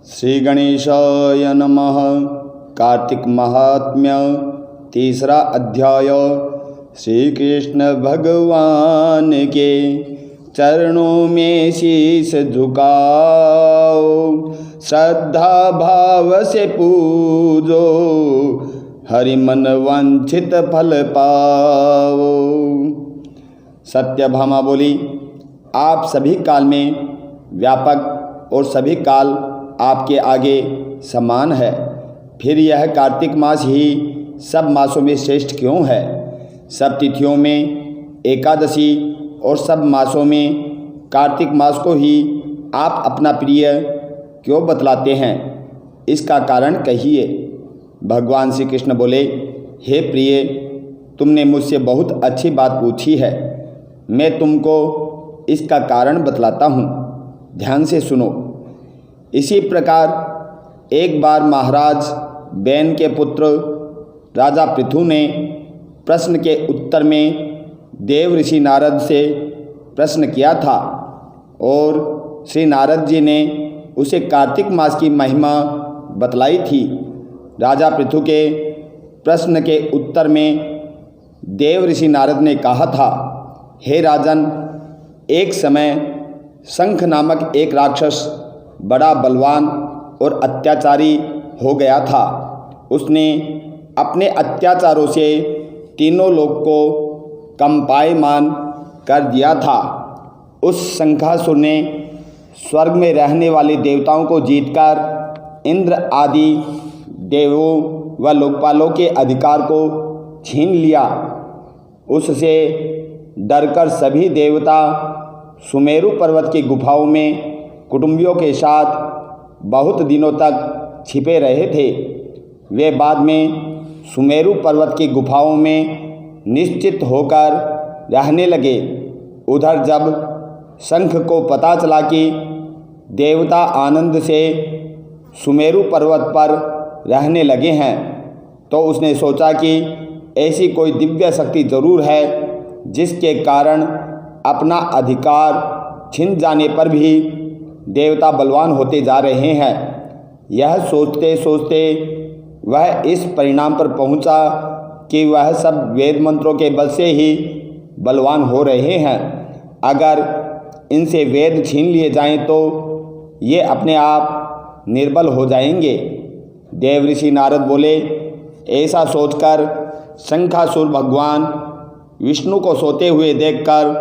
श्री गणेशाय नमः। कार्तिक महात्म्य तीसरा अध्याय। श्री कृष्ण भगवान के चरणों में शीश झुकाओ, श्रद्धा भाव से पूजो, हरि मन वांछित फल पाओ। सत्यभामा बोली, आप सभी काल में व्यापक और सभी काल आपके आगे समान है, फिर यह कार्तिक मास ही सब मासों में श्रेष्ठ क्यों है? सब तिथियों में एकादशी और सब मासों में कार्तिक मास को ही आप अपना प्रिय क्यों बतलाते हैं? इसका कारण कहिए। भगवान श्री कृष्ण बोले, हे प्रिय, तुमने मुझसे बहुत अच्छी बात पूछी है। मैं तुमको इसका कारण बतलाता हूँ, ध्यान से सुनो। इसी प्रकार एक बार महाराज बैन के पुत्र राजा पृथु ने प्रश्न के उत्तर में देव ऋषि नारद से प्रश्न किया था और श्री नारद जी ने उसे कार्तिक मास की महिमा बतलाई थी। राजा पृथु के प्रश्न के उत्तर में देव ऋषि नारद ने कहा था, हे राजन, एक समय शंख नामक एक राक्षस बड़ा बलवान और अत्याचारी हो गया था। उसने अपने अत्याचारों से तीनों लोक को कंपायमान कर दिया था। उस शंखासुर ने स्वर्ग में रहने वाले देवताओं को जीतकर इंद्र आदि देवों व लोकपालों के अधिकार को छीन लिया। उससे डरकर सभी देवता सुमेरु पर्वत की गुफाओं में कुटुंबियों के साथ बहुत दिनों तक छिपे रहे थे। वे बाद में सुमेरु पर्वत की गुफाओं में निश्चित होकर रहने लगे। उधर जब शंख को पता चला कि देवता आनंद से सुमेरु पर्वत पर रहने लगे हैं, तो उसने सोचा कि ऐसी कोई दिव्य शक्ति जरूर है जिसके कारण अपना अधिकार छिन जाने पर भी देवता बलवान होते जा रहे हैं। यह सोचते सोचते वह इस परिणाम पर पहुंचा कि वह सब वेद मंत्रों के बल से ही बलवान हो रहे हैं। अगर इनसे वेद छीन लिए जाएं तो ये अपने आप निर्बल हो जाएंगे। देव ऋषि नारद बोले, ऐसा सोचकर शंखासुर भगवान विष्णु को सोते हुए देखकर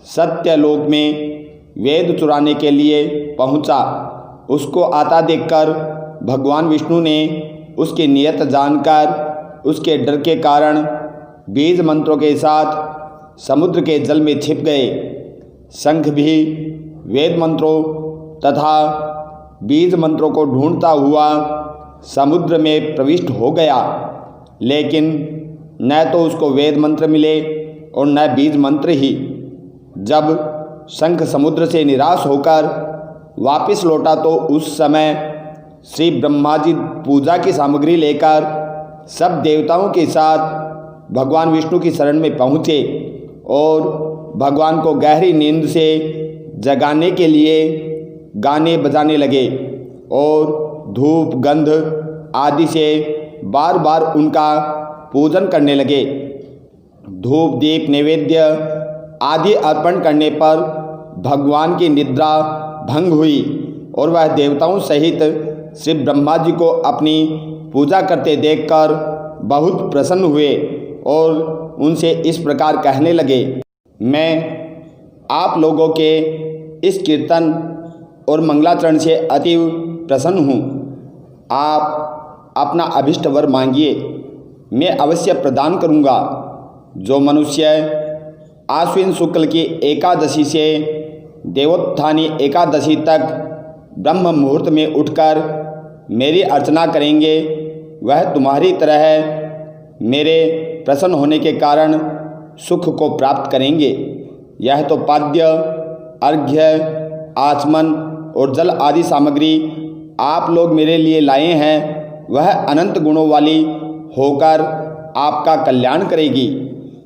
सत्यलोक में वेद चुराने के लिए पहुंचा। उसको आता देखकर भगवान विष्णु ने उसकी नियत जानकर उसके डर के कारण बीज मंत्रों के साथ समुद्र के जल में छिप गए। शंख भी वेद मंत्रों तथा बीज मंत्रों को ढूंढता हुआ समुद्र में प्रविष्ट हो गया, लेकिन न तो उसको वेद मंत्र मिले और न बीज मंत्र ही। जब शंख समुद्र से निराश होकर वापस लौटा तो उस समय श्री ब्रह्मा जी पूजा की सामग्री लेकर सब देवताओं के साथ भगवान विष्णु की शरण में पहुँचे और भगवान को गहरी नींद से जगाने के लिए गाने बजाने लगे और धूप गंध आदि से बार बार उनका पूजन करने लगे। धूप दीप नैवेद्य आदि अर्पण करने पर भगवान की निद्रा भंग हुई और वह देवताओं सहित श्री ब्रह्मा जी को अपनी पूजा करते देखकर बहुत प्रसन्न हुए और उनसे इस प्रकार कहने लगे, मैं आप लोगों के इस कीर्तन और मंगलाचरण से अतीव प्रसन्न हूँ। आप अपना अभिष्ट वर मांगिए, मैं अवश्य प्रदान करूँगा। जो मनुष्य आश्विन शुक्ल की एकादशी से देवोत्थानी एकादशी तक ब्रह्म मुहूर्त में उठकर मेरी अर्चना करेंगे, वह तुम्हारी तरह मेरे प्रसन्न होने के कारण सुख को प्राप्त करेंगे। यह तो पाद्य, अर्घ्य, आचमन और जल आदि सामग्री आप लोग मेरे लिए लाए हैं, वह अनंत गुणों वाली होकर आपका कल्याण करेगी।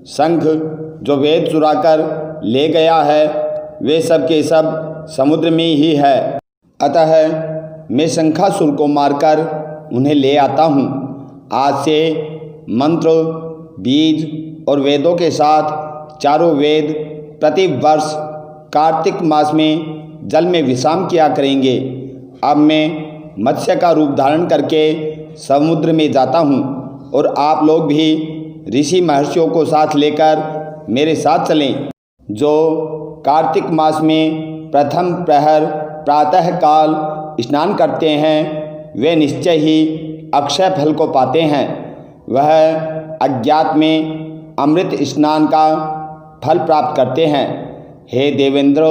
शंख जो वेद चुराकर ले गया है, वे सब के सब समुद्र में ही है। अतः मैं शंखासुर को मारकर उन्हें ले आता हूँ। आज से मंत्र, बीज और वेदों के साथ चारों वेद प्रति वर्ष कार्तिक मास में जल में विश्राम किया करेंगे। अब मैं मत्स्य का रूप धारण करके समुद्र में जाता हूँ और आप लोग भी ऋषि महर्षियों को साथ लेकर मेरे साथ चलें। जो कार्तिक मास में प्रथम प्रहर प्रातः काल स्नान करते हैं वे निश्चय ही अक्षय फल को पाते हैं। वह अज्ञात में अमृत स्नान का फल प्राप्त करते हैं। हे देवेंद्र,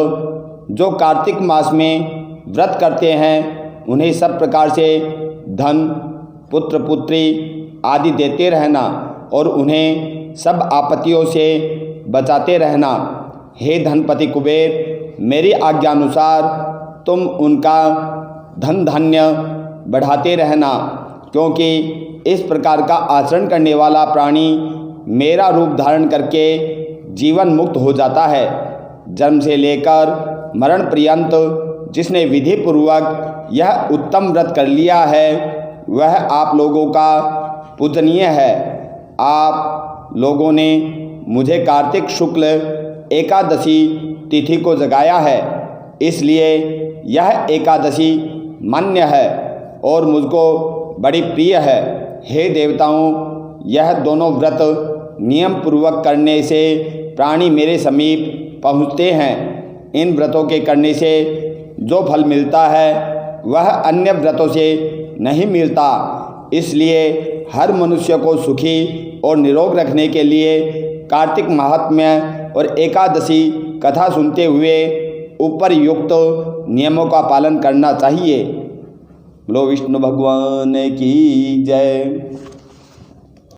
जो कार्तिक मास में व्रत करते हैं उन्हें सब प्रकार से धन, पुत्र पुत्री आदि देते रहना और उन्हें सब आपत्तियों से बचाते रहना। हे धनपति कुबेर, मेरी आज्ञा अनुसार तुम उनका धन धान्य बढ़ाते रहना, क्योंकि इस प्रकार का आचरण करने वाला प्राणी मेरा रूप धारण करके जीवन मुक्त हो जाता है। जन्म से लेकर मरण पर्यंत जिसने विधि पूर्वक यह उत्तम व्रत कर लिया है वह आप लोगों का पूजनीय है। आप लोगों ने मुझे कार्तिक शुक्ल एकादशी तिथि को जगाया है, इसलिए यह एकादशी मान्य है और मुझको बड़ी प्रिय है। हे देवताओं, यह दोनों व्रत नियम पूर्वक करने से प्राणी मेरे समीप पहुँचते हैं। इन व्रतों के करने से जो फल मिलता है वह अन्य व्रतों से नहीं मिलता। इसलिए हर मनुष्य को सुखी और निरोग रखने के लिए कार्तिक महात्म्य और एकादशी कथा सुनते हुए उपरयुक्त नियमों का पालन करना चाहिए। बोलो विष्णु भगवान की जय।